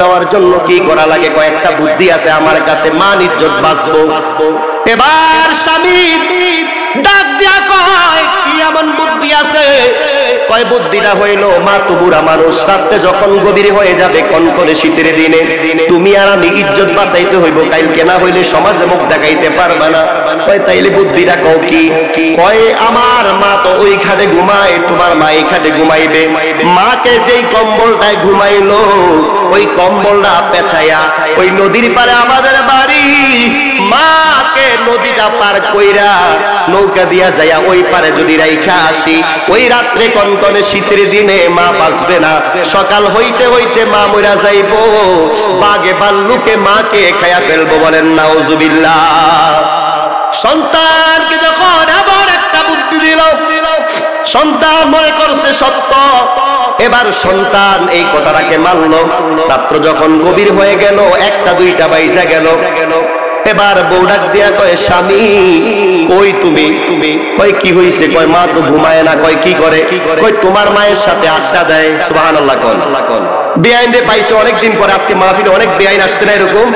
দেওয়ার জন্য কি করা লাগে? কয়েকটা বুদ্ধি আছে আমার কাছে, মান ইজ্জত বাঁচবো। এবার স্বামী ডাক দিয়া কয়, কি এমন বুদ্ধি আছে? কয় বুদ্ধিটা হইল, মা তো বুড়া মানুষ, রাত্রে যখন গভীর হয়ে যাবে কনকনে শীতের দিনে তুমি আর আমি ইজ্জত বাঁচাইতে হইব, কালকে না হইলে সমাজে মুখ দেখাইতে পারবা না। কয় তাইলে বুদ্ধিটা কও কি? কয় আমার মা তো ওই খাটে ঘুমায়, তোমার মা এই খাটে ঘুমাইবে। মাকে যেই কম্বলটায় ঘুমাইলো ওই কম্বলটা পেছাইয়া ওই নদীর পারে আমাদের বাড়ি, মাকে নদীটা পার কইরা নৌকা দিয়া যাইয়া ওই পারে যদি রাইখা আসি, ওই রাত্রে কনকনে শীতের দিনে মা বাঁচবে না। সকাল হইতে হইতে মা মইরা যাইব, বাঘে ভাল্লুকে মাকে খাইয়া ফেলবো। বলেন নাউজুবিল্লাহ। সন্তানকে যখন আবার একটা বুদ্ধি দিল, সন্তান মনে করছে সত্য। এবার সন্তান এই কথাটাকে মানলো। রাত্র যখন গভীর হয়ে গেল, একটা দুইটা বাইজা গেল, এবার বউ ডাক দিয়া কয়, স্বামী কই তুমি? কয় কি হইছে? কয় মা তো ঘুমায় না। কয় কি করে? কয় তোমার মায়ের সাথে আড্ডা দেয়। সুবহানাল্লাহ কোন বেআইনে পাইছে অনেকদিন পরে, আজকে মাহফিলে অনেক বেআইন আসছে না, এরকম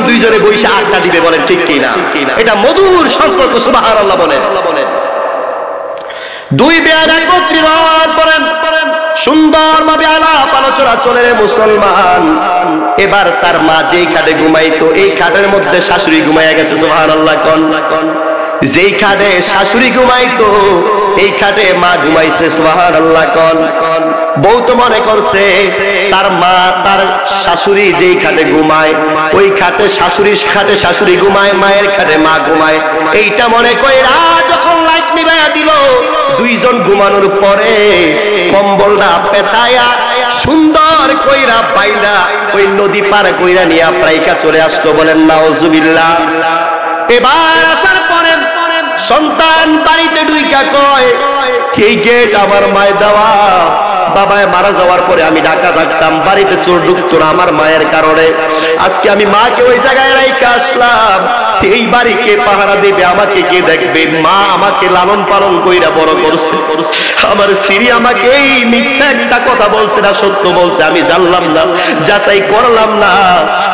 দুইজনে বইসে আড্ডা দিবে। বলেন ঠিক কি না? এটা মধুর সম্পর্ক। সুবহানাল্লাহ বলেন। দুই বেআইন একত্রিত হওয়ার পরে সুন্দরভাবে আলাপ আলোচনা চলে রে মুসলমান। এবার তার মা যেই খাটে ঘুমাইতো এই খাটের মধ্যে শাশুড়ি ঘুমাইয়া গেছে। সুবহানাল্লাহ কোন যেই খাটে শাশুড়ি ঘুমাইতো এই খাটে মা ঘুমাইছে। সুবহানাল্লাহ কোন বউ তো মনে করছে তার মা, তার শাশুড়ি যেই খাটে ঘুমায় ওই খাটে শাশুড়ি ঘুমায়, মায়ের খাটে মা ঘুমায়। এইটা মনে কইরা যখন লাইট নিভাইয়া দিল, দুইজন ঘুমানোর পরে কম্বলটা পেছায়া সুন্দর কইরা বাইলা ওই নদী পার কইরা নিয়ে প্রাইকা চলে আসলো। বলেন নাউজুবিল্লাহ। এবার আসার পরে সন্তান বাড়িতে ঢুইকা কয়, এই গেট আমার মায়ের দেওয়া, বাবায় মারা যাওয়ার পরে আমি ঢাকা থাকতাম, বাড়িতে চোর ঢুকছো না আমার মায়ের কারণে। আজকে আমি মাকে ওই জায়গায় রাইখা আসলাম, এই বাড়ি কে পাহারা দেবে? আমাকে কে দেখবে? মা আমাকে লালন পালন কইরা বড় করছে। আমার স্ত্রী আমাকে এই মিথ্যা একটা কথা বলছে না সত্য বলছে, আমি জানলাম না, যাচাই করলাম না,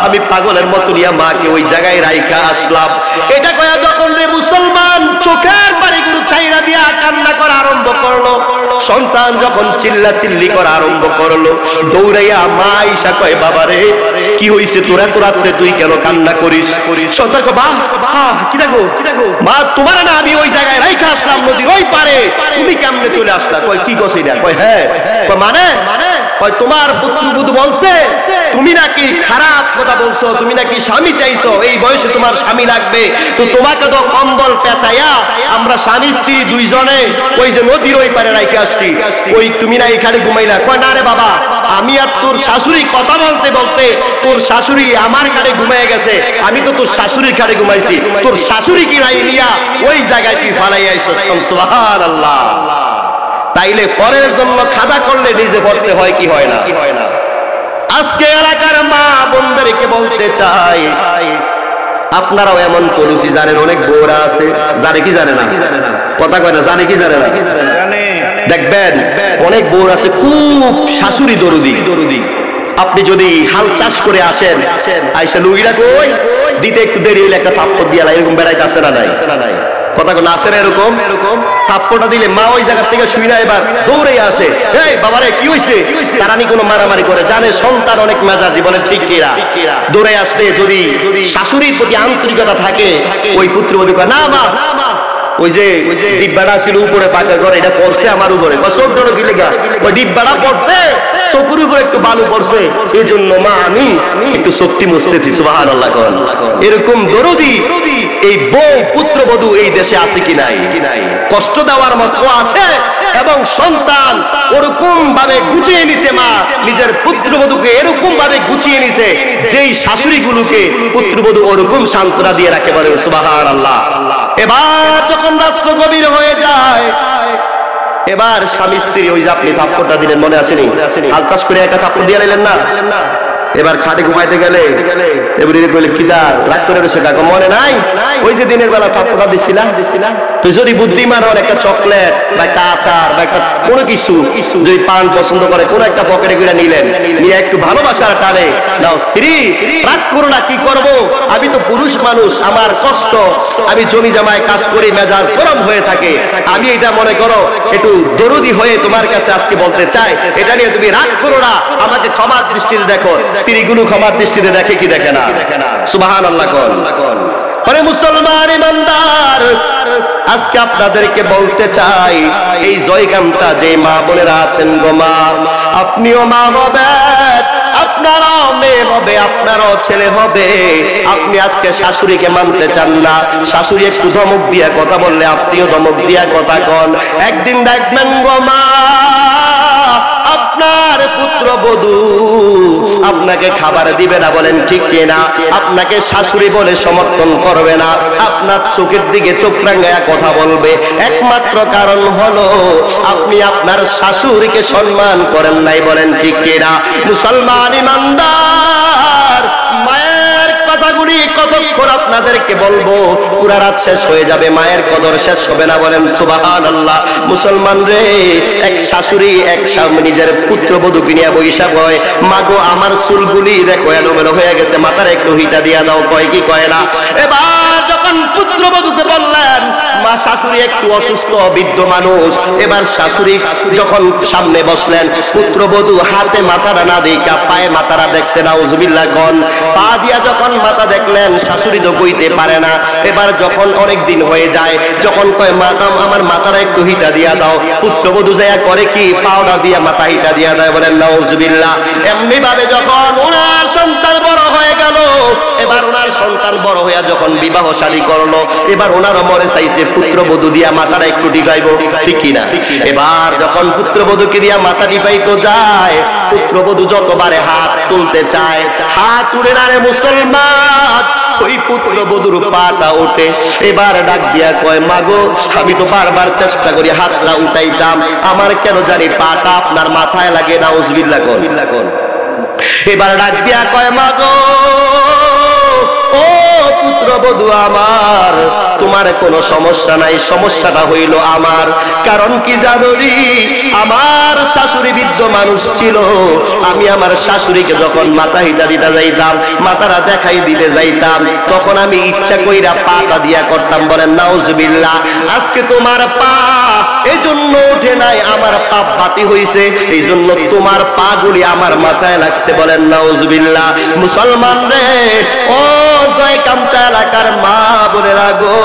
আমি পাগলের মতো নিয়ে মাকে ওই জায়গায় রাইখা আসলাম। এটা কয়া যখন রে মুসলমান চোখের বাড়িগুলো চাইরা দিয়া কান্না করা আরম্ভ করলো, সন্তান যখন চিল্লাচিল্লি করা আরম্ভ করলো, দৌড়াইয়া মা আইসা কয়, বাবা রে কি হইছে তোর? এত রাত্রে তুই কেন কান্না করিস? সন্তান কয়, কি দেখো মা, তোমার না আমি ওই জায়গায় রাইখা আসলাম নদীর ওই পারে, তুমি কেমনে চলে আসলা? কয় কি কইছি না? কয় হ্যাঁ। মানে কয় তোমার পুত্রবধূ বলছে তুমি নাকি খারাপ কথা বলছো, তুমি নাকি স্বামী চাইছো, এই বয়সে তোমার স্বামী লাগবে, তো তোমাকে তো কম্বল পেঁচাইয়া আমরা স্বামী স্ত্রী দুইজনে ওই যে নদীর ওই পারে রাইখা আসছি, ওই তুমি না এখানে ঘুমাইলা? কয় না রে বাবা, আমি আর তোর শাশুড়ি কথা বলতে বলতে তোর শাশুড়ি আমার ঘাড়ে ঘুমাইয়া গেছে, আমি তো তোর শাশুড়ির ঘাড়ে ঘুমাইছি, তোর শাশুড়ি কি নাই নিয়া ওই জায়গায় তুই ফালাইয়া আইছস। সুবহানাল্লাহ। তাইলে পরের জন্য খাদা করলে নিজে পড়তে হয় কি হয় না? আজকে এলাকার মা বোনদেরকে বলতে চাই, আপনারাও এমন পলিসি জানেন, অনেক বউরা আছে জানে কি জানে না, কথা কয় না, জানে কি জানে না? দেখবেন অনেক বউরা আছে খুব শাশুড়ি দরদি। আপনি যদি হাল চাষ করে আসেন, আইসা লুইরা কই দিতে একটু দেরি হইলে একটা থাপ্পড় দিয়া এরকম বেড়াইতে আসে না নাই? কথা কোন আসে না? এরকম থাপ্পড়টা দিলে মা ওই জায়গা থেকে শুই না, এবার দৌড়ে আসে, এই বাবারে কি হইছে? তারানি কোনো মারামারি করে, জানে সন্তান অনেক মেজাজি। বলেন ঠিক কিরা? দৌড়ে আসলে যদি শাশুড়ির প্রতি আন্তরিকতা থাকে, ওই পুত্রবধূ কয়, না মা, ওই যে ডিব্বাটা ছিল উপরে পাকা ঘরে, এটা পড়ছে আমার উপরে। চোখটা কি লেগা? ওই ডিব্বাটা পড়ছে, চোখের উপরে একটু বালু পড়ছে, এই জন্য মা আমি একটু শক্তি মুছতেছি। সুবহানাল্লাহ। এরকম দরদি এই বউ পুত্রবধূ এই দেশে আছে কি নাই? কষ্ট দেওয়ার মতো আছে। এবং সন্তান ওরকম ভাবে গুছিয়ে নিচ্ছে, মা নিজের পুত্রবধূকে এরকম ভাবে গুছিয়ে নিছে, যেই শাশুড়িগুলোকে পুত্রবধূ ওরকম সান্ত্বনা দিয়ে রাখে। বলে সুবহানাল্লাহ। এবার যখন রাত্র গভীর হয়ে যায়, এবার স্বামী স্ত্রী ওই যে আপনি থাপ্পড়টা দিলেন মনে আসেনি? হাল চাষ করে একটা থাপ্পড় দিয়ে নিলেন না? এবার খাটে ঘুমাইতে গেলে এবারে কইলে কিদার রাগ করে বসে কাকা মনে নাই ওই যে দিনের বেলা থাপ্পড়া দিছিলাম তুই যদি বুদ্ধিমান হন একটা চকলেট বা একটা আচার বা একটা কোনো কিছু যদি পান পছন্দ করে কোনো একটা পকেটে করে নিলেন নিয়ে একটু ভালোবাসার টানে নাও স্ত্রী রাগ করো না কি করবো আমি তো পুরুষ মানুষ আমার কষ্ট আমি জমি জামায় কাজ করি মেজাজ গরম হয়ে থাকে আমি এটা মনে করো একটু দরদি হয়ে তোমার কাছে আজকে বলতে চাই এটা নিয়ে তুমি রাগ করো না আমাকে ক্ষমার দৃষ্টিতে দেখো স্ত্রীগুলো ক্ষমার দৃষ্টিতে দেখে কি দেখে না সুবহানাল্লাহ কোন আরে মুসলমান ইমানদার আজকে আপনাদেরকে বলতে চাই এই জয়গামটা যে মা বোনেরা আছেন গো মা আপনিও মা হবেন আপনারাও মেয়ে হবে আপনারাও ছেলে হবে আপনি আজকে শাশুড়িকে মানতে চান না শাশুড়ি একটু ধমক দিয়া কথা বললে আপনিও ধমক দিয়া কথা কন একদিন দেখবেন গো মা আপনার পুত্রবধূ আপনাকে খাবার দিবে না বলেন ঠিক কিনা আপনাকে শাশুড়ি বলে সমর্থন করবে না আপনার চোখের দিকে চোখ রাঙায়া কথা বলবে একমাত্র কারণ হলো আপনি আপনার শাশুড়িকে সম্মান করেন নাই বলেন ঠিক কিনা মুসলমান ইমানদার মায়ের কথাগুলি কতক্ষণ আপনাদেরকে বলবো পুরা রাত শেষ হয়ে যাবে মায়ের কদর শেষ হবে না বলেন সুবহানাল্লাহ মুসলমান রে এক শাশুড়ি এক নিজের পুত্রবধূকে নিয়ে বৈশা কয় মাগো আমার চুলগুলি দেখো এলোমেলো হয়ে গেছে মাথার একটু হিটা দিয়া দাও কয় কি কয় না এবার যখন পুত্রবধূকে বললেন মা শাশুড়ি একটু অসুস্থ বৃদ্ধ মানুষ এবার শাশুড়ি যখন সামনে বসলেন পুত্রবধূ হাতে মাথাটা না দেখা পায়ে মাথাটা দেখছে নাউজুবিল্লাহ গন পা দিয়া যখন মাথা দেখলেন শাশুড়ি তো কইতে পারে না এবার যখন অনেক দিন হয়ে যায় যখন কয় মাতাম আমার মাথাটা একটু হিটা দিয়া দাও পুত্রবধূ যায়া করে কি পাওনা দিয়া মাথা হিটা দিয়া দেয় বলেন নাউজুবিল্লাহ এমনি ভাবে যখন ওনার সন্তান বড় হয়ে গেল এবার ওনার সন্তান বড় হইয়া যখন বিবাহ শাদী করলো এবার ওনারও মনে চাইছে পুত্রবধূ দিয়া মাথাটা একটু টিকাইবো ঠিক কিনা এবার যখন পুত্রবধূকে দিয়া মাথা টিপাইতো যায় পুত্রবধূ যতবারে হাত তুলতে চায় হাত তুলে না রে মুসলমান ওই পুত্রবধূর পাটা ওঠে এবার ডাক দিয়া কয় মাগো আমি তো বারবার চেষ্টা করি হাতটা উঠাইতাম আমার কেন জানি পাটা আপনার মাথায় লাগে নাউজুবিল্লাহ কোন এবার ডাক দিয়া কয় মাগো ও পুত্রবধূ আমার তোমার কোনো সমস্যা নাই সমস্যাটা হইল আমার কারণ কি জানো আমার শাশুড়ি বৃদ্ধ মানুষ ছিল আমি আমার শাশুড়িকে যখন মাথা হিটা দিতে যাইতাম মাথাটা দেখাই দিতে যাইতাম তখন আমি ইচ্ছা কইরা পাটা দিয়া করতাম বলেন নাউজুবিল্লাহ আজকে তোমার পা এই জন্য ওঠে নাই আমার পাপ বাতি হইছে এই জন্য তোমার পা গুলি আমার মাথায় লাগছে বলেন নাউজুবিল্লাহ মুসলমান রে ও জয়কামটা এলাকার মা বোনেরা গো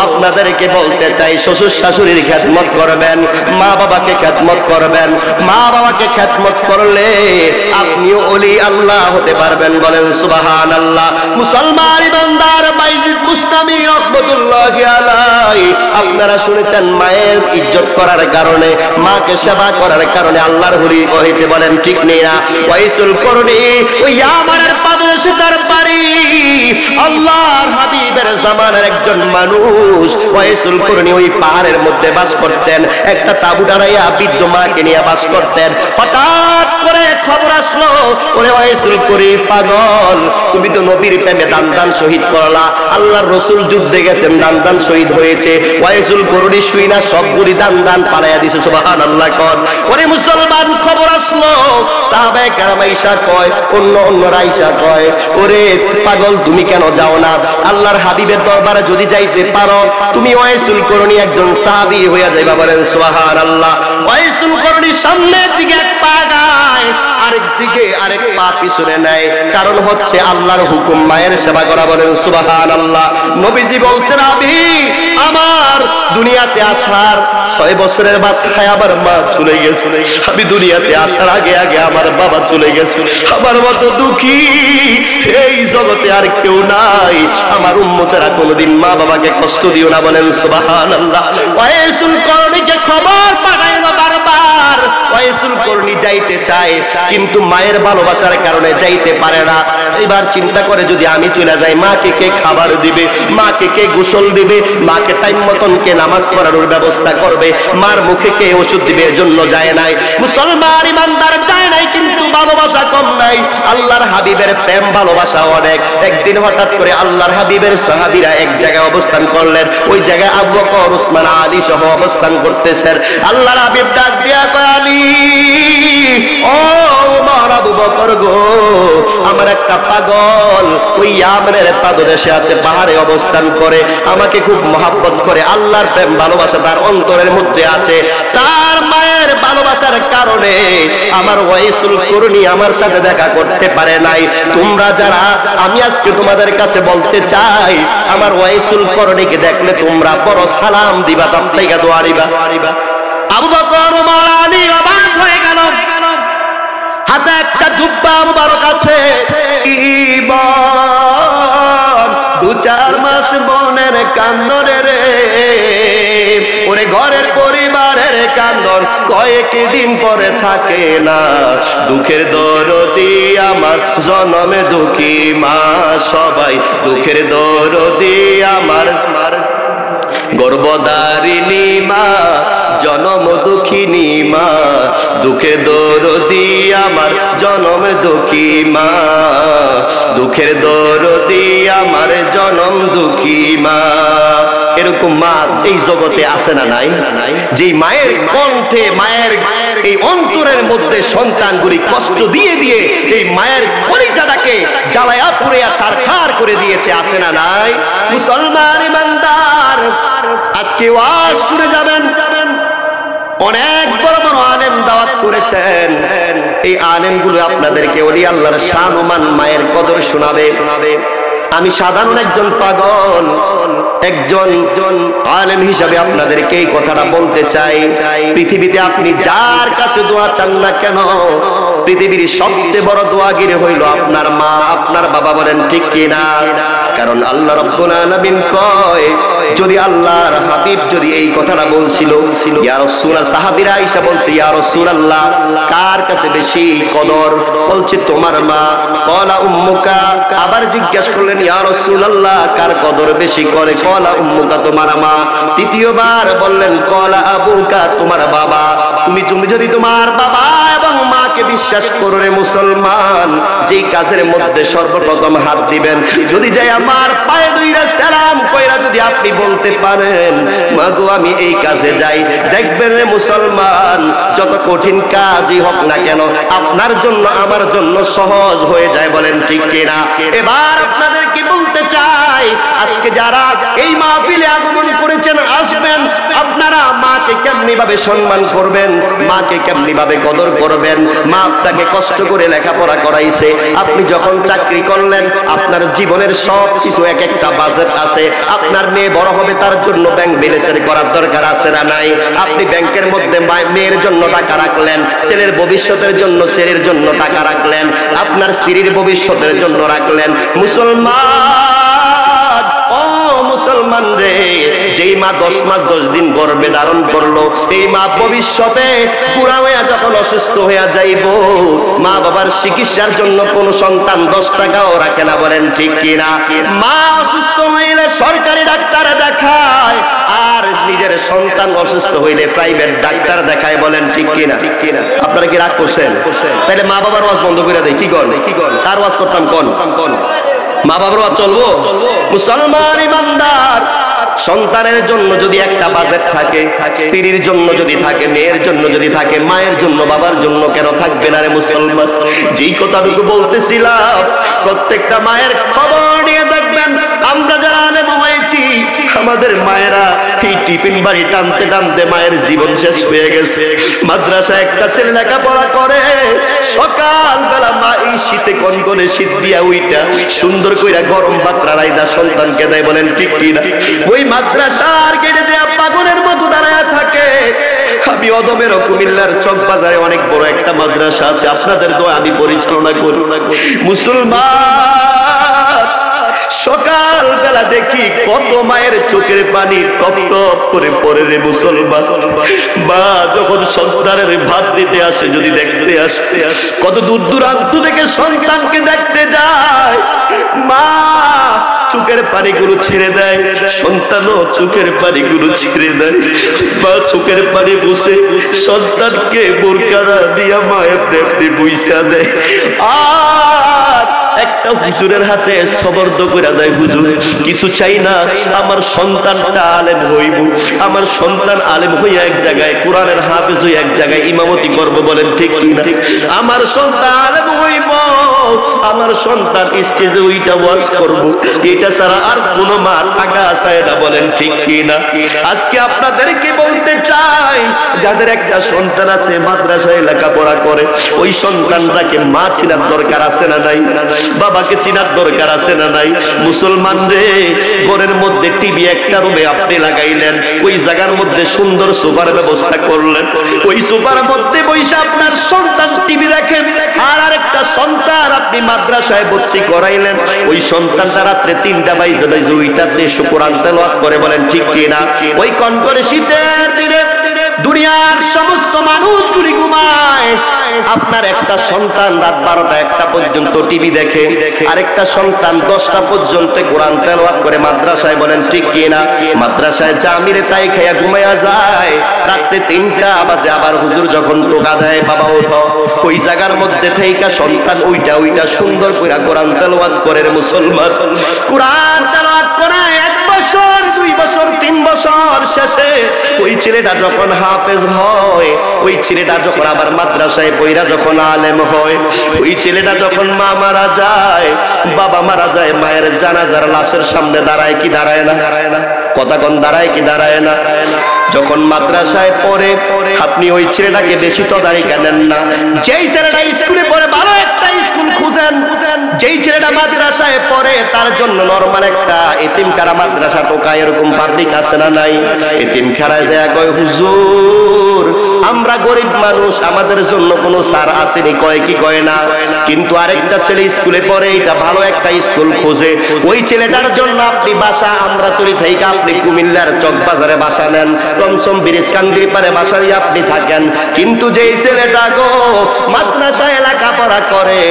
আপনাদেরকে বলতে চাই শ্বশুর শাশুড়ির খেদমত করবেন মা বাবাকে খেদমত করবেন মা বাবাকে খেদমত করলে আপনিও ওলি আল্লাহ হতে পারবেন বলেন সুবহানাল্লাহ মুসলমান ইমানদার বাইজিদ বুস্তামি রাহমাতুল্লাহি আলাইহি আপনারা শুনেছেন মায়ের ইজ্জত করার কারণে মাকে সেবা করার কারণে আল্লাহর ওলি হয়েছে বলেন ঠিক না ওয়াইসুল করনি ওই আমারের পাদদেশে তার বাড়ি আল্লাহর হাবিবের জামানার একজন মানুষ ওয়াইসুল করনি ওই পাহাড়ের মধ্যে বাস করতেন একটা তাঁবু দাঁড়াইয়া বৃদ্ধ মাকে নিয়ে বাস করতেন হঠাৎ করে খবর আসলো ওরে ওয়াইসুল করি পাগল তুমি তো নবীর প্রেমে দান শহীদ করলা আল্লাহর রাসূল যুদ্ধে গেছেন দান শহীদ হয়েছে ওয়াইসুল করনি শুই না সবগুলি দান পালাইয়া দিছে সুবহানাল্লাহ কোন ওরে মুসলমান খবর আসলো সাহাবায়ে কেরাম আয়েশা কয় অন্য আয়েশা কয় ওরে পাগল তুমি কেন যাও না আল্লাহর হাবিবের দরবারে যদি যাইতে পারো তুমি ওয়াইসুল করনি একজন সাহাবী হইয়া যাইবা বলেন সুবহানাল্লাহ ওয়াইসুল করনি সামনের দিকে এক পা গায় আরেক দিকে আরেক পা পিছনে নেয় কারণ হচ্ছে আল্লাহর হুকুম মায়ের সেবা করা বলেন সুবহানাল্লাহ নবীজি বলছেন আমি আমার দুনিয়াতে আসার 6 বছরের মাথায় আমার মা চলে গেছে আমি দুনিয়াতে আসার আগে আমার বাবা চলে গেছে আমার মতো দুঃখী এই জগতে আর কেউ নাই আমার উম্মতেরা কোনোদিন মা বাবাকে কষ্ট দিও না বলেন সুবহানাল্লাহ ওয়াইসুল করনিকে খবর পাঠাইলো বারবার ওয়াইসুল করনি যাইতে চায়, কিন্তু মায়ের ভালোবাসার কারণে যাইতে পারে না। এবার চিন্তা করে, যদি আমি চলে যাই, মাকে কে খাবার দিবে, মাকে কে গোসল দিবে, মাকে টাইম মতন কে নামাজ পড়ানোর ব্যবস্থা করবে, মার মুখে কে ওষুধ দিবে, এজন্য যায় নাই। মুসলমান ইমানদার যায় নাই, কিন্তু ভালোবাসা কম নাই। আল্লাহর হাবিবের প্রেম ভালোবাসা অনেক। একদিন হঠাৎ করে আল্লাহর হাবিবের সাহাবীরা এক জায়গায় অবস্থান করলেন। ওই জায়গায় আবু বকর, উসমান, আলী সহ অবস্থান করতেছেন। আল্লাহর হাবিব ডাক দিয়া কয়, আলী, ও ওমর, আবু বকর গো, আমার একটা পাগল ওই ইয়ামেনের পাদদেশে আছে, পাহাড়ে অবস্থান করে, আমাকে খুব মহব্বত করে, আল্লাহর প্রেম ভালোবাসা তার অন্তরের মধ্যে আছে। তার মায়ের ভালোবাসার কারণে আমার ওয়াইসুল করনি আমার সাথে দেখা করতে পারে নাই। তোমরা যারা, আমি আজকে তোমাদের কাছে বলতে চাই, আমার ওয়াইসুল করনিকে দেখলে তোমরা বড় সালাম দিবা, তার থেকে দোয়া দিবা। আবু বকর, ওমর, আলী অবাক হয়ে গেল। হাতে একটা জুব্বা মুবারক আছে। দু চার মাস বনের কান্দরে রে, ওরে ঘরের পরিবারের কান্দন কয়েকদিন পরে থাকে না। দুঃখের দরদি আমার জনমে দুঃখী মা, সবাই দুঃখের দরদি আমার গর্ভধারিণী মা, জনম দুঃখিনী মা, দুঃখের দরদি আমার জনম দুঃখী মা, দুঃখের দরদি আমার জনম দুঃখী মা। এরকম মা এই জগতে আছে না নাই? যে মায়ের কণ্ঠে, মায়ের এই অন্তরের মধ্যে সন্তানগুলি কষ্ট দিয়ে দিয়ে এই মায়ের কলিজাটাকে জ্বালায়া পুড়িয়া ছারখার করে দিয়েছে, আছে না নাই? মুসলমান ইমানদার, আজকে ওয়াজ শুনে যাবেন, অনেক বড় বড় আলেম দাওয়াত করেছেন। এই আলেমগুলো আপনাদেরকে ওলি আল্লাহর শান ও মান, মায়ের কদর শোনাবে। আমি সাধারণ একজন পাগল, একজন আলেম হিসাবে আপনাদেরকে এই কথাটা বলতে চাই। পৃথিবীতে আপনি যার কাছে দোয়া চান না কেন, পৃথিবীর সবচেয়ে বড় দোয়াগিরি হইল আপনার মা, আপনার বাবা, বলেন ঠিক কিনা? কারণ আল্লাহ রাব্বুল আলামিন কয়, যদি আল্লাহর হাবিব যদি এই কথাটা বলছিল, ইয়া রাসূলুল্লাহ, সাহাবীরা আয়েশা বলছে, ইয়া রাসূলুল্লাহ, কার কাছে বেশি কদর? বলছে তোমার মা। ক্বালা উম্মুকা, আবার জিজ্ঞাসা করলেন, ইয়া রাসূলুল্লাহ, কার কদর বেশি করে? ক্বালা উম্মুকা, তোমার মা। তৃতীয়বার বললেন, ক্বালা আবুকা, তোমার বাবা। তুমি যদি তোমার বাবা এবং মাকে বিশ্বাস করো রে মুসলমান, যেই কাজের মধ্যে সর্বপ্রথম হাত দিবেন, যদি যাই আমার পায়ে দুইটা সালাম কইরা যদি আপনি বলতে পারেন, মাগো আমি এই কাজে যাই, দেখবেন রে মুসলমান, যত কঠিন কাজই হোক না কেন আপনার জন্য আমার জন্য সহজ হয়ে যায়, বলেন ঠিক কিনা? এবার আপনাদেরকে বলতে চাই, আজকে যারা এই মাহফিলে আগমন করেছেন, আসবেন, আপনারা মাকে কেমনি ভাবে সম্মান করবেন, মাকে কেমনি ভাবে কদর করবেন। মা আপনাকে কষ্ট করে লেখাপড়া করাইছে, আপনি যখন চাকরি করলেন, আপনার জীবনের সব কিছু এক একটা বাজেট আছে। আপনার মেয়ে বড় হবে, তার জন্য ব্যাংক ব্যালেন্সের করার দরকার আছে না নাই? আপনি ব্যাংকের মধ্যে মেয়ের জন্য টাকা রাখলেন, ছেলের ভবিষ্যতের জন্য ছেলের জন্য টাকা রাখলেন, আপনার স্ত্রীর ভবিষ্যতের জন্য রাখলেন। মুসলমান, ও মুসলমান রে, যেই মা 10 মাস 10 দিন গর্ভে ধারণ করলো, এই মা ভবিষ্যতে বুড়া হইয়া যখন অসুস্থ হইয়া যাইব, মা বাবার চিকিৎসার জন্য কোন সন্তান 10 টাকাও রাখে না, বলেন ঠিক কিনা? মা অসুস্থ হইলে সরকারি ডাক্তার দেখায়, আর নিজের সন্তান অসুস্থ হইলে প্রাইভেট ডাক্তার দেখায়, বলেন ঠিক কিনা? আপনারা কি রাগ করছেন? তাহলে মা বাবার ওয়াজ বন্ধ করে দেয়, কি কর? কার ওয়াজ করতাম কোন? মা বাবার ওয়াজ চলবো? মুসলমান ইমানদার, সন্তানের জন্য যদি একটা বাজেট থাকে, স্ত্রীর জন্য যদি থাকে, মেয়ের জন্য যদি থাকে, মায়ের জন্য বাবার জন্য কেন থাকবে না রে মুসলমান? যেই কথাটুকু বলতেছিলাম, প্রত্যেকটা মায়ের খবর নিয়ে দেখবেন, আমরা যারা আলেম হয়েছি, আমাদের মায়েরা এই টিফিন বাড়ি টানতে টানতে মায়ের জীবন শেষ হয়ে গেছে। মাদ্রাসা একটা ছেলে লেখাপড়া করে, সকালবেলা মা এই শীতে কনকনে শীত দিয়া উইটা সুন্দর কইরা গরম ভাত রাইদা সন্তানকে দেয়, বলেন ঠিক কিনা? ওই মাদ্রাসার গেটে যে পাগলের মতো দাঁড়ায় থাকে। আমি অদমের কুমিল্লার চক বাজারে অনেক বড় একটা মাদ্রাসা আছে, আপনাদের দোয়া আমি পরিচালনা করি। মুসলমান, সকাল বেলা দেখি কত মায়ের চোখের পানি টপ টপ করে পড়ে রে মুসলমান। মা যখন সন্তানের ভাত দিতে আসে, যদি দেখতে আসতে কত দূর দূরান্ত থেকে সন্তানকে দেখতে যায়, মা চোখের পানিগুলো ছেড়ে দেয়, সন্তানও চোখের পানিগুলো ছেড়ে দেয়। মা চোখের পানি বসে সন্তানকে বোরকারা দিয়া মায়ের দেখতে বইসা দেয়। আর একটা হুজুরের হাতে সবর্দ করে দেয়, হুজুর কিছু চাই না, আমার সন্তানটা আলেম হইব, আমার সন্তান আলেম হইয়া এক জায়গায় কোরআনের হাফেজ হইয়া এক জায়গায় ইমামতি করব, বলেন ঠিক কিনা? আমার সন্তান আলেম হইব, আমার সন্তান স্টেজে ওইটা ওয়াজ করব, এটা ছাড়া আর কোনো মা টাকা চায় না, বলেন ঠিক কিনা? আজকে আপনাদেরকে বলতে চাই, যাদের একটা সন্তান আছে মাদ্রাসায় লেখাপড়া করে, ওই সন্তানটাকে মা চিনার দরকার আছে না নাই? বাবাকে চিনার দরকার আছে না নাই? মুসলমান রে, ঘরের মধ্যে টিভি একটা রুমে আপনি লাগাইলেন, ওই জায়গার মধ্যে সুন্দর সোফার ব্যবস্থা করলেন, ওই সোফার মধ্যে বসে আপনার সন্তান টিভি দেখে, আর আরেকটা সন্তান আপনি মাদ্রাসায় ভর্তি করাইলেন, ওই সন্তানটা রাত্রে 3টা বাইজে ওইটাতে কোরআন তেলাওয়াত করে, বলেন ঠিক কিনা? ওই কনকনে শীতের দিনে দুনিয়ার সমস্ত মানুষগুলি ঘুমায়, আপনার একটা সন্তান রাত 12টা 1টা পর্যন্ত টিভি দেখে, আরেকটা সন্তান 10টা পর্যন্ত কোরআন তেলাওয়াত করে মাদ্রাসায়, বলেন ঠিক কিনা? মাদ্রাসায় জামিরে তাই খেয়া ঘুমায়া যায়, রাত্রে 3টা বাজে আবার হুজুর যখন টোকা দেয়, বাবা ওঠো, ওই জায়গার মধ্যে থেকে সন্তান ওইটা সুন্দর করে কোরআন তেলাওয়াত করে। মুসলমান, কোরআন তেলাওয়াত করে 1 বছর 2 বছর 3 বছর শেষে ওই ছেলেটা যখন হাফেজ হয়, ওই ছেলেটা যখন আবার মাদ্রাসায় পড়া যখন আলেম হয়, ওই ছেলেটা যখন মা মারা যায়, বাবা মারা যায়, মায়ের জানাজার লাশের সামনে দাঁড়ায় কি দাঁড়ায় না? কথা কোন দাঁড়ায় কি দাঁড়ায় না? যখন মাদ্রাসায় পড়ে আপনি ওই ছেলেটাকে বেশি তদারকি নেন না। যেই ছেলেটা স্কুলে পড়ে ভালো একটা স্কুল খুঁজেন, যেই ছেলেটা মাদ্রাসায় পড়ে তার জন্য নরমাল একটা এতিমখানা মাদ্রাসা টোকা, এরকম পাবলিক আছে না নাই? এতিমখানায় যায় কয়, হুজুর আমরা গরিব মানুষ, আমাদের জন্য কোনো ছাড় আসেনি, কয় কি কয় না? কিন্তু আরেকটা ছেলে স্কুলে পড়ে, এটা ভালো একটা স্কুল খোঁজে, ওই ছেলেটার জন্য আপনি বাসা আমরা তৈরি থেকে আপনি কুমিল্লার চকবাজারে বাসা নেন, টমসম ব্রিজ কান্দির পারে বাসারই আপনি থাকেন। কিন্তু যেই ছেলেটা গো মাদ্রাসায় লেখাপড়া করে,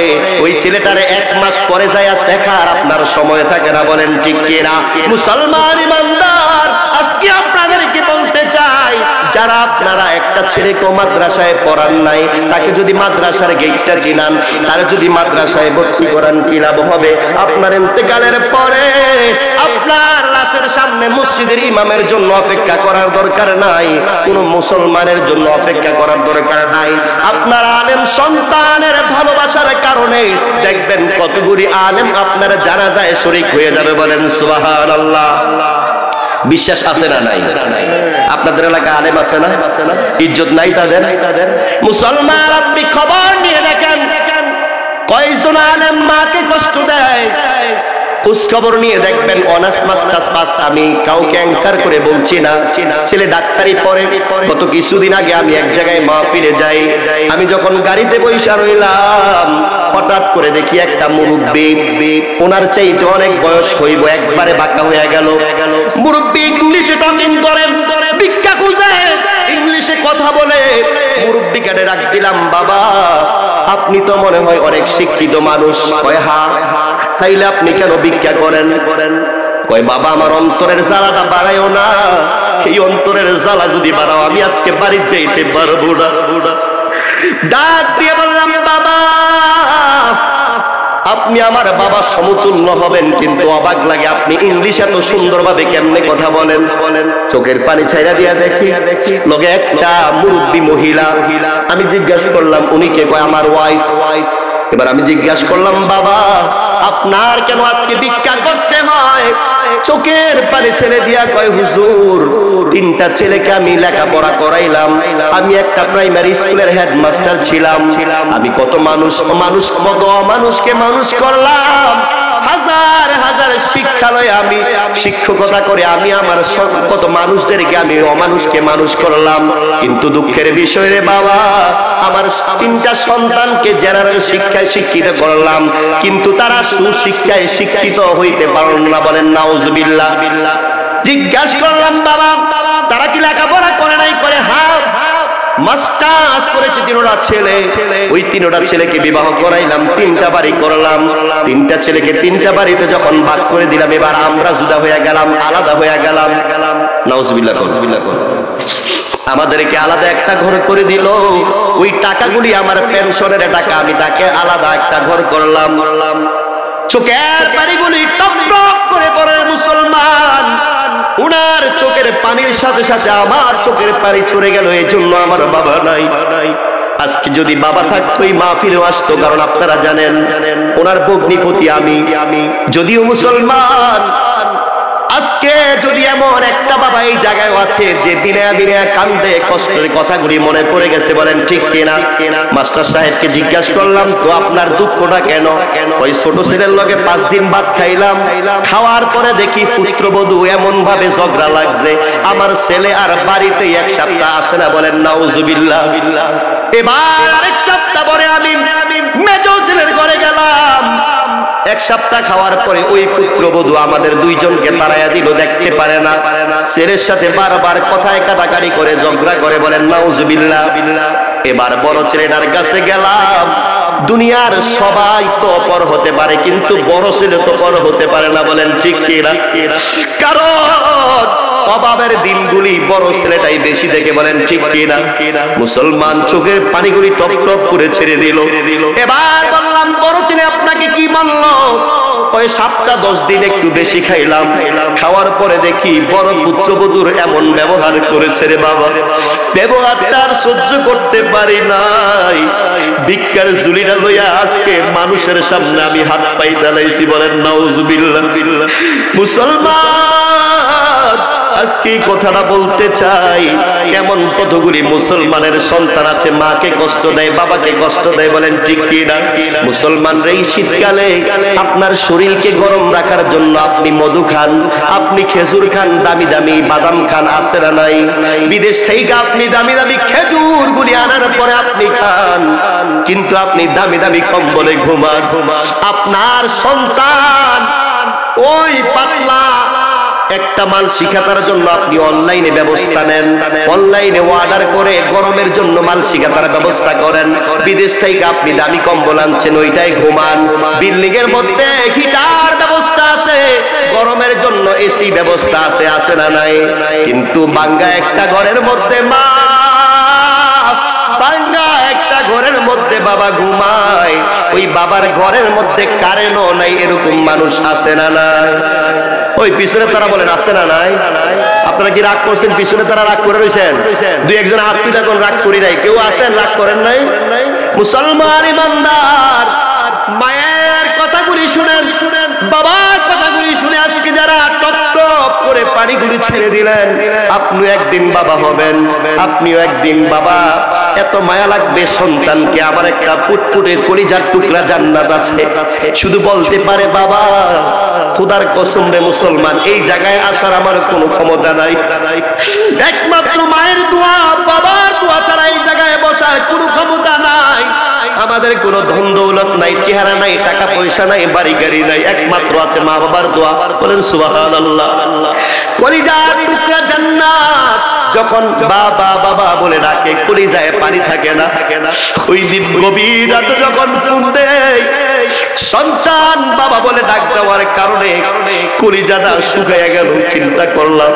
ওই ছেলেটার 1 মাস পরে যায় দেখার আপনার সময় থাকে না, বলেন ঠিক কিনা? মুসলমান ইমানদার, আজকে আপনাদেরকে বলতে চাই, যারা আপনারা একটা ছেলেকে মাদ্রাসায় পড়ান নাই, তাকে যদি মাদ্রাসার গেটটা চিনান, তারা যদি মাদ্রাসায় ভর্তি করান, কি লাভ হবে? আপনার ইন্তেকালের পরে আপনার লাশের সামনে মসজিদের ইমামের জন্য অপেক্ষা করার দরকার নাই, কোন মুসলমানের জন্য অপেক্ষা করার দরকার নাই। আপনার আলেম সন্তানের ভালোবাসার কারণে দেখবেন কতগুলি আলেম আপনার জানাজায় শরীক হয়ে যাবে, বলেন সুবহানাল্লাহ। বিশ্বাস আছে না নাই? আপনাদের এলাকায় আলেম আছে না? ইজ্জত নাই তাদের? মুসলমান, আপনি খবর নিয়ে দেখেন কয়জন আলেম মাকে কষ্ট দেয়, খোঁজ খবর নিয়ে দেখবেন। অনার্স মাস্টার্স পাস, আমি কাউকে অ্যাঙ্কার করে বলছি না, ছেলে ডাক্তারি পড়ে। গত কিছুদিন আগে আমি এক জায়গায় মাহফিলে যাই, আমি যখন গাড়িতে বসে রইলাম, হঠাৎ করে দেখি একটা মুরব্বি, ওনার চাইতে অনেক বয়স হইব, একবারে বাঁকা হয়ে গেল। মুরব্বি ইংলিশে টকিং করেন, ভিক্ষা খুঁজে, ইংলিশে কথা বলে। মুরব্বি কাটে ডাক দিলাম, বাবা আপনি তো মনে হয় অনেক শিক্ষিত মানুষ। কয় হ্যাঁ। তাইলে আপনি কেন ভিক্ষা করেন? কয় বাবা আমার অন্তরের জ্বালাটা বাড়াইও না, এই অন্তরের জ্বালা যদি বাড়াও আমি আজকে বাড়ি যাইতে পারবো না। ডাক দিয়ে বললাম, বাবা আপনি আমার বাবা সমতুল্য হবেন, কিন্তু অবাক লাগে আপনি ইংলিশ এত সুন্দরভাবে কেমনে কথা বলেন। চোখের পানি ছাইরা দিয়া দেখি লগে একটা মুরব্বী মহিলা। আমি জিজ্ঞাসা করলাম উনি কে? কয় আমার ওয়াইফ। এবার আমি জিজ্ঞাসা করলাম, বাবা আপনার কেন আজকে ভিক্ষা করতে হয়? চোখের পানি ছেড়ে দিয়া কয়, হুজুর 3টা ছেলেকে আমি লেখাপড়া করাইলাম, আমি একটা প্রাইমারি স্কুলের হেডমাস্টার ছিলাম, আমি কত মানুষকে মানুষ করলাম, হাজার হাজার শিক্ষালয়ে আমি শিক্ষকতা করে আমি আমার কত মানুষদেরকে আমি অমানুষকে মানুষ করলাম, কিন্তু দুঃখের বিষয় রে বাবা, আমার 3টা সন্তানকে জেনারেল শিক্ষায় শিক্ষিত করলাম, কিন্তু তারা সুশিক্ষায় শিক্ষিত হইতে পারল না। বলেন নাউজুবিল্লাহ। জিজ্ঞাসা করলাম বাবা তারা কি লেখাপড়া করে নাই? করে হ্যাঁ মাস্টার্স করেছে 3টা ছেলে। ওই 3টা ছেলেকে বিবাহ করাইলাম, 3টা বাড়ি করলাম, 3টা ছেলেকে 3টা বাড়িতে যখন ভাগ করে দিলাম, এবার আমরা জুদা হয়ে গেলাম, আলাদা হয়ে গেলাম। নাউজুবিল্লাহ নাউজুবিল্লাহ। আমাদেরকে আলাদা একটা ঘর করে দিল, ওই টাকাগুলি আমার পেনশনের টাকা, আমি তাকে আলাদা একটা ঘর করলাম। চোখের পানিগুলি টপ টপ করে পড়ে মুসলমান, উনার চোখের পানির সাথে সাথে আমার চোখের পানি চড়ে গেল। এই জন্য আমার বাবা নাই। আজকে যদি বাবা থাকতো এই মাহফিলেও আসতো, কারণ আপনারা জানেন ওনার ভগ্নিপতি আমি। যদিও মুসলমান, আজকে যদি এমন একটা বাবা এই জায়গায় আছে যে দিনে দিনে কান্দে, কষ্টের কথাগুলি মনে পড়ে গেছে, বলেন ঠিক কিনা? মাস্টার সাহেবকে জিজ্ঞাসা করলাম তো আপনার দুঃখটা কেন? ওই ছোট ছেলের লগে 5 দিন ভাত খাইলাম, খাওয়ার পরে দেখি পুত্রবধূ এমন ভাবে ঝগড়া লাগছে, আমার ছেলে আর বাড়িতে 1 সপ্তাহ আসে না। বলেন নাউজুবিল্লাহ। এবার আরেক সপ্তাহ পরে আমি মেজো ছেলের ঘরে গেলাম। 1 সপ্তাহ খাওয়ার পরে ওই পুত্রবধূ আমাদের 2 জনকে তাড়াইয়া দিল, দেখতে পারে না। ছেলের সাথে বারবার কথায় কাটাকাটি করে ঝগড়া করে। বলেন নাউজুবিল্লাহ। এবার বড় ছেলেটার কাছে গেলাম। দুনিয়ার সবাই তো পর হতে পারে, কিন্তু বড় ছেলে তো পর হতে পারে না। বলেন ঠিক কিনা? কারণ অভাবের দিনগুলি বড় ছেলেটাই বেশি দেখে। বলেন ঠিক কিনা? মুসলমান চোখের পানিগুলি টপ টপ করে ছেড়ে দিল। এবার বললাম বড় ছেলে আপনাকে কি বললো? ওই 7-10 দিন একটু বেশি খাইলাম, খাওয়ার পরে দেখি বড় পুত্রবধূর এমন ব্যবহার করেছে রে বাবা, ব্যবহারটা আর সহ্য করতে পারি নাই। ভিক্ষার ঝুলিটা লইয়া আজকে মানুষের সামনে আমি হাত পাই দাঁড়াইছি। বলেন নাউজুবিল্লাহ। মুসলমান, আজকে এই কথাটা বলতে চাই, এমন কতগুলি মুসলমানের সন্তান আছে মাকে কষ্ট দেয়, বাবাকে কষ্ট দেয়। বলেন ঠিক কিনা? মুসলমান রে, এই শীতকালে আপনার শরীরকে গরম রাখার জন্য আপনি মধু খান, আপনি খেজুর খান, দামি দামি বাদাম খান, আছে না নাই? বিদেশ থেকে আপনি দামি দামি খেজুর গুলি আনার পরে আপনি খান, কিন্তু আপনি দামি দামি কম্বলে ঘুমান। আপনার সন্তান ওই পাতলা একটা মাল শিখাতার জন্য আপনি অনলাইনে ব্যবস্থা নেন, অনলাইনে অর্ডার করে গরমের জন্য মাল শিখাতার ব্যবস্থা করেন। বিদেশ থেকে আপনি দামি কম্বল আনছেন, ওইটাই ঘুমান। বিল্ডিং এর মধ্যে হিটার ব্যবস্থা আছে, গরমের জন্য এসি ব্যবস্থা আছে, আছে না নাই? কিন্তু বাঙ্গা একটা ঘরের মধ্যে মা, বাঙ্গা একটা ঘরের মধ্যে বাবা ঘুমায়, ওই বাবার ঘরের মধ্যে কারেন্টও নাই, এরকম মানুষ আছে না নাই? ওই পিছনে তারা বলেন আছে না নাই? আপনারা কি রাগ করছেন? পিছনে তারা রাগ করে রয়েছেন? 2-1 জন হাত তুলে এখন রাগ করি নাই, কেউ আছেন রাগ করেন নাই? মুসলমান ইমানদার, মায়ের কথাগুলি শুনেন, বাবার কথাগুলি শুনে আজকে যারা টপ টপ করে পানিগুলি ছেড়ে দিলেন, আপনিও একদিন বাবা হবেন, আপনিও একদিন বাবা। এত মায়া লাগবে সন্তানকে, আমার একটা পুটপুটের কলিজার টুকরা জান্নাত আছে, শুধু বলতে পারে বাবা। খোদার কসম রে মুসলমান, এই জায়গায় আসার আমার কোনো ক্ষমতা নাই, একমাত্র মায়ের দোয়া, বাবার দোয়া ছাড়া এই জায়গায় বসার কোনো ক্ষমতা নাই। আমাদের কোনো ধন দৌলত নাই, চেহারা নাই, টাকা পয়সা নাই, বাড়ি গাড়ি নাই, একমাত্র আছে মা বাবার দোয়া। বলেন সুবহানাল্লাহ। কলিজার টুকরা জান্নাত যখন বাবা বাবা বলে ডাকে, কলিজায় পানি থাকে না। ওই দিন গভীর রাতে যখন ফোন দেয়, সন্তান বাবা বলে ডাক দেওয়ার কারণে কলিজাটা শুকাইয়া গেল। চিন্তা করলাম,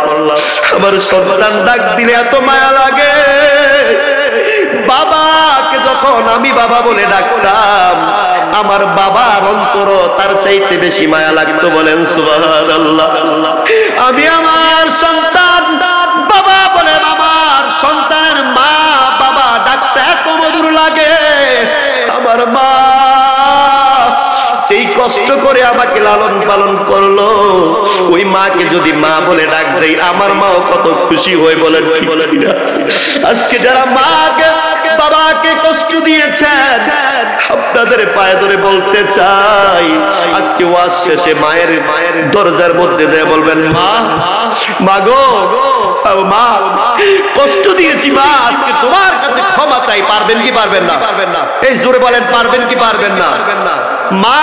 আমার সন্তান ডাক দিলে এত মায়া লাগে। বাবাকে যখন আমি বাবা বলে ডাকতাম, আমার বাবার অন্তর তার চাইতে বেশি মায়া লাগতো। বলেন সুবহানাল্লাহ। আমি আমার সন্তান বাবা বলে, আমার সন্তানের মা বাবা ডাকতে এত মধুর লাগে। আমার মা যেই কষ্ট করে আমাকে লালন পালন করলো, ওই মাকে যদি মা বলে ডাক দেই, আমার মাও কত খুশি হয়। বলেন ঠিক না? আজকে যারা মাকে বাবাকে কষ্ট দিয়েছেন, আপনাদের পায়ে ধরে বলতে চাই, আজকে ওয়াজ শেষে মায়ের দরজার মধ্যে যায় বলবেন, মা, মা গো, মা, কষ্ট দিয়েছি মা, আজকে তোমার কাছে ক্ষমা চাই। পারবেন কি পারবেন না? এই জোরে বলেন, পারবেন কি পারবেন না? মা,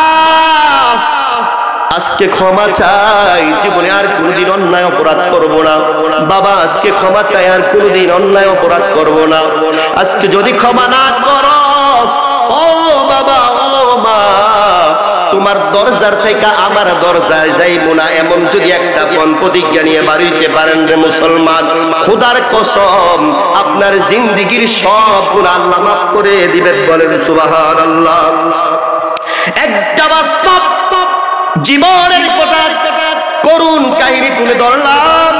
আজকে ক্ষমা চাই, জীবনে আর কোনোদিন অন্যায় অপরাধ করব না। বাবা, আজকে ক্ষমা চাই, আর কোনোদিন অন্যায় অপরাধ করব না। আজকে যদি ক্ষমা না করো, ও বাবা, ও মা, তোমার দরজার থেকে আমার দরজায় যাইব না, এমন যদি একটা প্রতিজ্ঞা নিয়ে বাড়িতে পারেন রে মুসলমান, খোদার কসম আপনার জিন্দেগীর সব গুনাহ আল্লাহ মাফ করে দিবেন। বলেন সুবহানাল্লাহ। একটা বাস্তব জীবনের করুণ কাহিনী তুলে ধরলাম।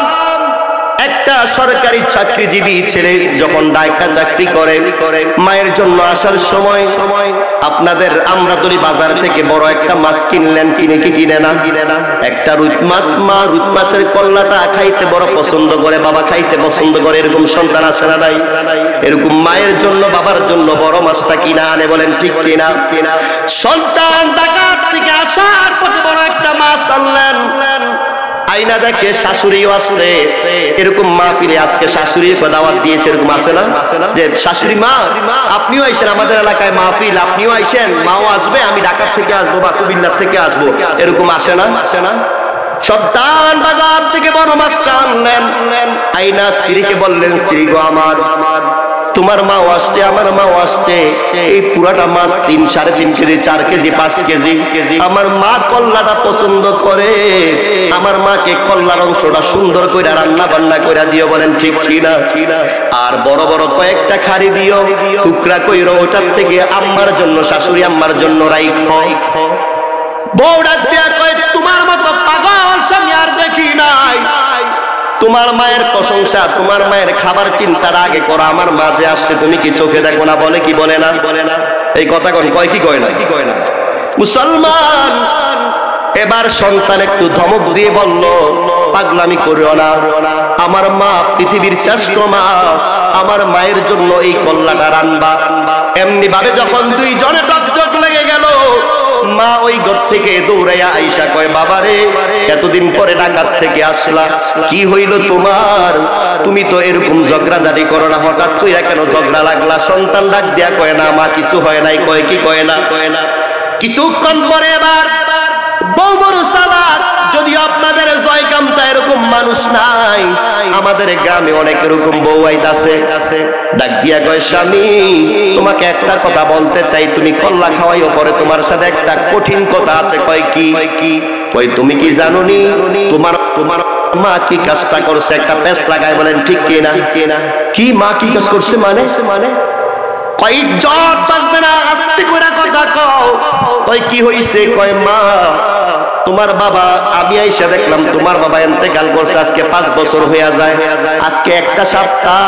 একটা সরকারি চাকরিজীবী ছেলে যখন ডাইকা চাকরি করে, মায়ের জন্য আসার সময় আপনাদের আমরাতলি বাজার থেকে বড় একটা মাছ কিনলেন, কিনে কি কিনে না, একটা রুই মাছ। মা রুই মাছের কল্লাটা খাইতে বড় পছন্দ করে, বাবা খাইতে পছন্দ করে। এরকম সন্তান আছে না নাই? এরকম মায়ের জন্য বাবার জন্য বড় মাছটা কিনা আনে। বলেন ঠিক কিনা? সন্তান ঢাকা থেকে আসার পথে বড় একটা মাছ আনলেন, আইনা দেখে শাশুড়িও আসছে। এরকম মাহফিলে আজকে শাশুড়ির দাওয়াত দিয়েছে, এরকম আছে না? যে শাশুড়ি মা, আপনিও আইসেন আমাদের এলাকায় মাহফিল, আপনিও আইসেন, মাও আসবে, আমি ঢাকা থেকে আসবো বা কুমিল্লা থেকে আসবো, এরকম আসে না? সন্তান বাজার থেকে বড় মাছটা আনলেন, আইনা স্ত্রীকে বললেন, স্ত্রী গো আমার, তোমার মাও আসছে, আমার মাও আসছে, এই পুরাটা মাছ 3, 3.5 কেজি, 4 কেজি, 5 কেজি। আমার মা কল্লাটা পছন্দ করে, আমার মাকে কল্লার অংশটা সুন্দর করে রান্না বান্না করে দিও। বলেন ঠিক কিনা? আর বড় বড় কয়েকটা খাড়ি দিও, টুকরা কইরো, ওটার থেকে আম্মার জন্য, শাশুড়ি আম্মার জন্য রাইখো। বউ ডাক দিয়া কয়, তোমার মতো পাগল স্বামী আর দেখি নাই। তোমার মায়ের প্রশংসা, তোমার মায়ের খাবার চিন্তার আগে করো, আমার মা যে আসছে তুমি কি চোখে দেখো না? বলে কি বলে না? এই কথা কোন কয় কি কয় না? মুসলমান এবার সন্তান একটু ধমক দিয়ে বলল, পাগলামি করিও না, আমার মা পৃথিবীর শ্রেষ্ঠ মা, আমার মায়ের জন্য এই কল্লাটা রান্না। এমনি ভাবে যখন দুইজনে টকটক লেগে গেল, মা ওই ঘর থেকে দৌড়াইয়া আইসা কয়, বাবারে, এতদিন পরে ঢাকা থেকে আসলা, কি হইল তোমার? তুমি তো এরকম ঝগড়াঝাটি করো না, হঠাৎ কইরা কেন ঝগড়া লাগলা? সন্তান ডাক দিয়া কয়, না মা, কিছু হয় নাই। কয় কি? কয় না। কিছুক্ষণ পরে এবার বউ বড় চালাক, যদিও আপনাদের জয়কামতা এরকম মানুষ নাই, আমাদের গ্রামে অনেক এরকম বউ আইতাছে। ডাক দিয়া কয়, স্বামী, তোমাকে একটা কথা বলতে চাই, তুমি কল্লা খাওয়াইও, পরে তোমার সাথে একটা কঠিন কথা আছে। কয় কি? কয় তুমি কি জানোনি তোমার মা কি কাজটা করছে? একটা পেঁচ লাগায়। বলেন ঠিক কিনা? কি মা কি কাজ করছে? মানে কয় ইজ্জত বাঁচবে না, আস্তে করে কথা কও। কয় কি হইছে? কয় মা, তোমার বাবা, আমি আইসা দেখলাম তোমার বাবা ইন্তেকাল করছে, আজকে 5 বছর হইয়া যায়, আজকে একটা সপ্তাহ,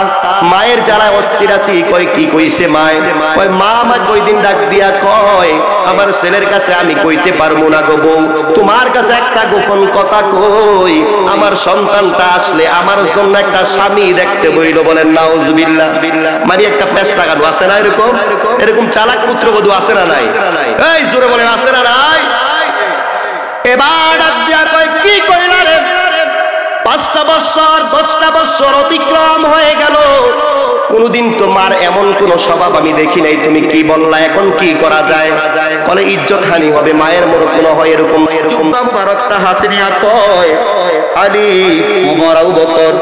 মায়ের জ্বালায় অস্থির আছি। কয় কি কইছে মায়? কয় মা আমার কয়দিন ডাক দিয়া কয়, আমার ছেলের কাছে আমি কইতে পারবো না গো বউ, তোমার কাছে একটা গোপন কথা কই, আমার সন্তানটা আসলে আমার জন্য একটা স্বামী দেখতে বইল। বলেন নাউজুবিল্লাহ। মানে একটা পেশ লাগানো আছে না? এরকম চালাক পুত্রবধূ আছে না নাই? এই জোরে বলেন, আছে না নাই? এবার কি কইলা রে? 5টা বছর 10টা বছর অতিক্রম হয়ে গেল, কোনদিন তোমার এমন কোন স্বভাব আমি দেখি নাই, তুমি কি বললা? এখন কি করা যায়? বলে ইজ্জত হানি হবে, মায়ের মতো কোন হয় এরকম। মুবারকটা হাতে নিয়ে কয়, আলী ওমর আবু বকর,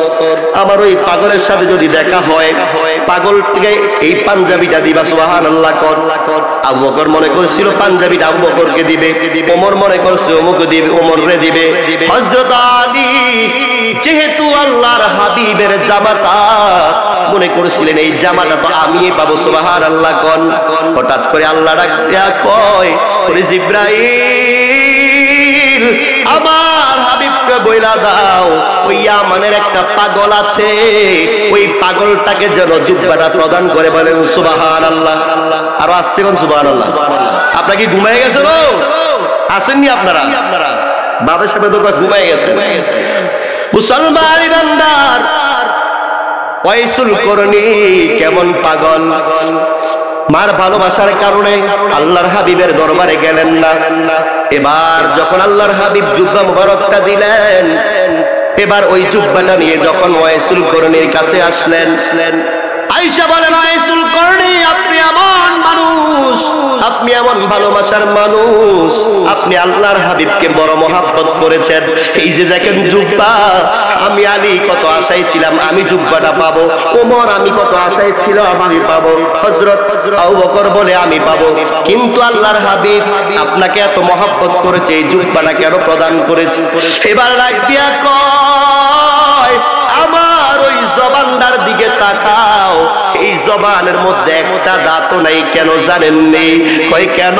আমার ওই পাগলের সাথে যদি দেখা হয়, পাগলকে এই পাঞ্জাবিটা দিবা। সুবহানাল্লাহ। আবু বকর মনে করেছিল পাঞ্জাবিটা আবু বকরকে দিবে, ওমর মনে করছে ওমকে দিবে, ওমর রে দিবে। হযরত আলী যেহেতু আল্লাহর হাবিবের জামাতা, মনে করেছিলেন এই জামাটা তো আমি পাবো। সুবহানাল্লাহ। হঠাৎ করে আল্লাহ ডাক দেয়া কয়, ওরে জিবরাইল, আমার হাবিবকে বইলা দাও, ওই ইয়ামানের একটা পাগল আছে, ওই পাগলটাকে যেন জুব্বাটা প্রদান করে। বলেন সুবহানাল্লাহ। আরো আসতে কোন সুবহানাল্লাহ। আপনারা কি ঘুমায় গেছেন? আসেননি আপনারা? বাবার সাথে তো ঘুমায় গেছে। মুসলমান ইমানদার, ওয়াইসুল করনি কেমন পাগল, মার ভালোবাসার কারণে আল্লাহর হাবিবের দরবারে গেলেন না। এবার যখন আল্লাহর হাবিব জুব্বা মুবারকটা দিলেন, এবার ওই জুব্বাটা নিয়ে যখন ওয়াইসুল করণীর কাছে আসলেন, আয়েশা বলেন, ওয়াইসুল করণী, আপনি এমন মানুষ, আপনি এমন ভালোবাসার মানুষ, আপনি আল্লাহর হাবিবকে বড় মহব্বত করেছেন। এই যে দেখেন জুব্বা, আমি আলী কত আশায় ছিলাম আমি জুব্বাটা পাবো, ওমর আমি কত আশায় ছিল আমি পাবো, হযরত আবু বকর বলে আমি পাবো, কিন্তু আল্লাহর হাবিব আপনাকে এত মহব্বত করেছে, এই জুব্বাটা কেন প্রদান করেছে? এবার ডাক দিয়া কয়, আমার ওই জবানটার দিকে তাকাও, এই জবানের মধ্যে একটা দাঁতও নাই, কেন জানেননি? কই কেন?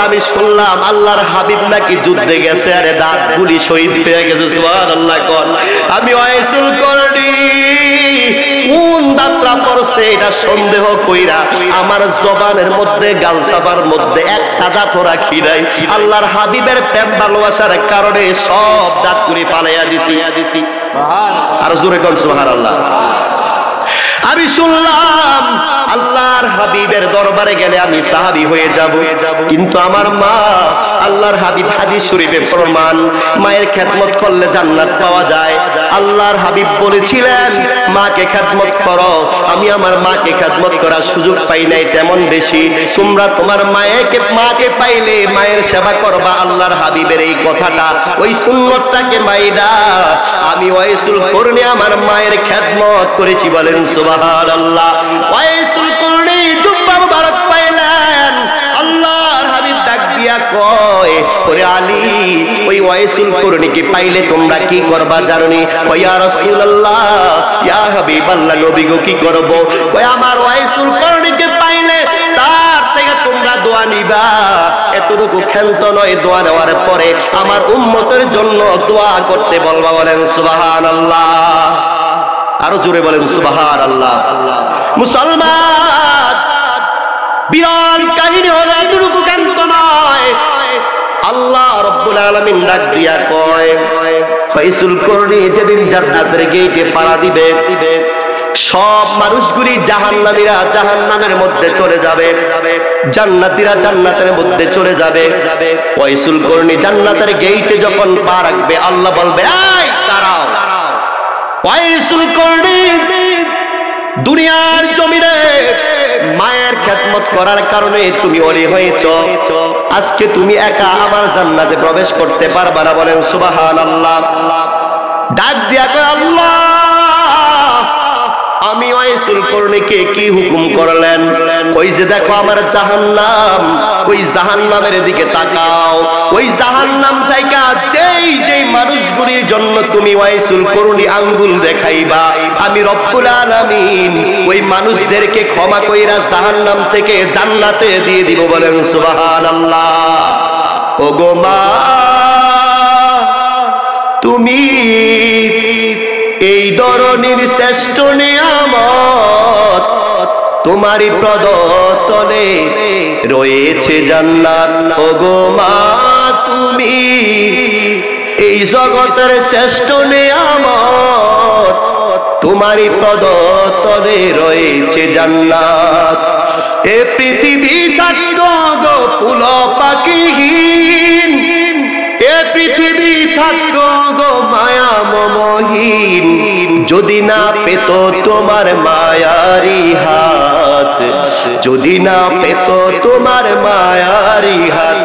আমি শুনলাম আল্লাহর হাবিব নাকি যুদ্ধে গেছে, আরে দাঁতগুলি শহীদ হয়ে গেছে। সুবহানাল্লাহ। কোন আমি ওয়াইসুল করণী কোন দাঁতটা পড়ছে এটা সন্দেহ কইরা আমার জবানের মধ্যে গালসাবার মধ্যে একটা দাঁতও রাখি নাই। আল্লাহর হাবিবের প্রেম ভালোবাসার কারণে সব দাঁতগুলি পালাইয়া দিছি। আর জোরে কোন সুবহানাল্লাহ। আমি শুনলাম আল্লাহর হাবিবের দরবারে গেলে আমি সাহাবী হয়ে যাব, কিন্তু আমার মা, আল্লাহর হাবিব হাদিস শরীফে প্রমাণ, মায়ের খেদমত করলে জান্নাত পাওয়া যায়। আল্লাহর হাবিব বলেছিলেন মাকে খেদমত করো, আমি আমার মাকে খেদমত করার সুযোগ পাই নাই তেমন বেশি, তোমরা তোমার মাকে পাইলে মায়ের সেবা করবা। আল্লাহর হাবিবের এই কথাটা, ওই সুন্নতটাকে মাইরা আমি ওয়াইসুল করণী আমার মায়ের খেদমত করেছি। বলেন সুবহানাল্লাহ। ওয়াইসুল করণী জুব্বা মুবারক পাইলেন, আল্লাহর হাবিব ডাক দিয়া কয়, ওরে আলী, ওই ওয়াইসুল করণীকে পাইলে তোমরা কি করবা জানোনি? কয় ইয়া রাসূলুল্লাহ, ইয়া হাবিবাল্লাহ, নবী গো কি করব? কয় আমার ওয়াইসুল করণীকে পাইলে তার থেকে তোমরা দোয়া নিবা। এতটুকু ক্ষান্ত নয়, দোয়া নেওয়ার পরে আমার উম্মতের জন্য দোয়া করতে বলবা। বলেন সুবহানাল্লাহ। আরো জোরে বলেন সুবহানাল্লাহ। মুসলমান, বিরল কাহিনী হলো এতটুকু ক্ষান্ত নয়। আল্লাহ রাব্বুল আলামিন ডাক দিয়া কয়, ওয়াইসুল করণী যেদিন জান্নাতের গেটে পাড়া দিবে, সব মানুষগুলি জাহান্নামীরা জাহান্নামের মধ্যে চলে যাবে, জান্নাতীরা জান্নাতের মধ্যে চলে যাবে। ওয়াইসুল করণী জান্নাতের গেটে যখন পা রাখবে, আল্লাহ বলবে, এই দাঁড়াও। ওয়াইসুল করণী দুনিয়ার জমিনে মায়ের খেদমত করার কারণে তুমি ওলি হয়েছ, আজকে তুমি একা আমার জান্নাতে প্রবেশ করতে পারবা না। বলেন সুবহানাল্লাহ। ডাক দিয়া কয়, আল্লাহ, আমি ওয়াইসুল করণীকে কি হুকুম করলেন? ওই যে দেখো আমার জাহান্নাম, ওই জাহান্নামের দিকে তাকাও। ওই জাহান্নাম থেকে যেই মানুষগুলির জন্য তুমি ওয়াইসুল করণী আঙ্গুল দেখাইবা, আমি রব্বুল আলামিন ওই মানুষদেরকে ক্ষমা কইরা জাহান্নাম থেকে জান্নাতে দিয়ে দিব। বলেন সুবহানাল্লাহ। ওগো মা, তুমি এই ধরনের শ্রেষ্ঠ নিয়ামত, তোমারই প্রদত্তনে রয়েছে জান্নাত। ওগো মা, তুমি এই জগতের শ্রেষ্ঠ নিয়ামত, তোমারই প্রদত্তনে রয়েছে জান্নাত। এ পৃথিবী থাকতো গো ফুল পাখিহীন, এ পৃথিবী থাকতো গো মায়া মমহীন, যদি না পেত তোমার মায়ারি হাত, যদি না পেত তোমার মায়ারি হাত।